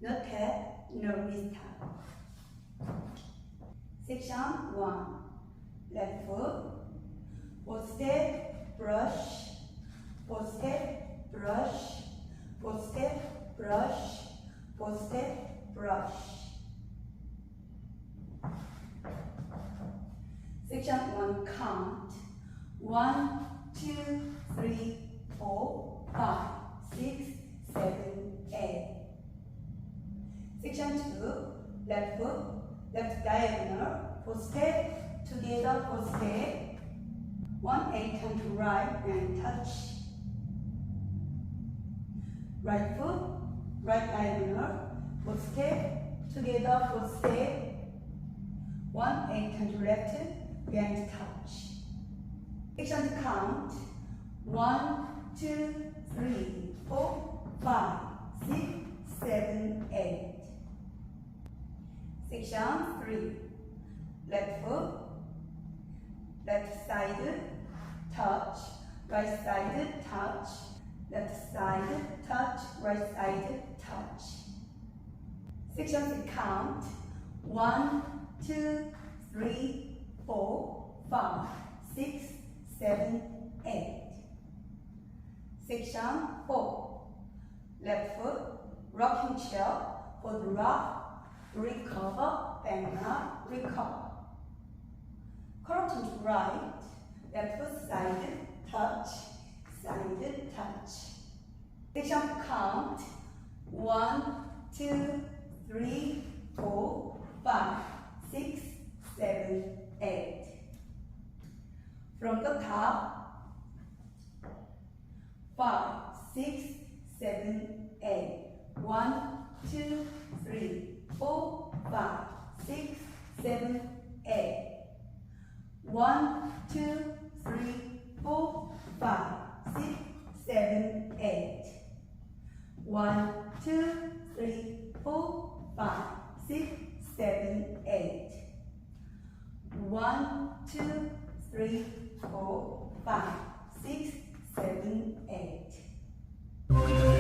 no tap, no restart. Section 1. Left foot, 4 step, brush, 4 step, brush, 4 step, brush, 4 step, brush. Section 1. Count 1, 2, 3, 4, 5, 6, 7, 8. Section 2. Left foot, left diagonal, 4 step, together 4 step, 1 8 turn to right and touch. Right foot, right diagonal, 4 step, together 4 step, 1 8 turn to left and touch. Section to count 1, 2, 3, 4, 5, 6, 7, 8. Section 3. Left foot, left side, touch, right side, touch, left side, touch, right side, touch. Section 3. Count 1, 2, 3, 4, 5, 6, 7, 8. Section 4. Left foot, rocking chair, for the rock, recover, bend up, recover. Correct to right, left foot side, touch, side, touch. Section count 1, 2, 3, 4, 5, 6, 7, 8. From the top, 5, 6, 7, 8. 1, 2, 3, 4, 5, 6, 7, 8. 1, 2, 3, 4, 5, 6, 7, 8. 1, 2, 3, 4, 5, 6, 7, 8. 1, 2, 3, 4, 5, 6, 7, 8.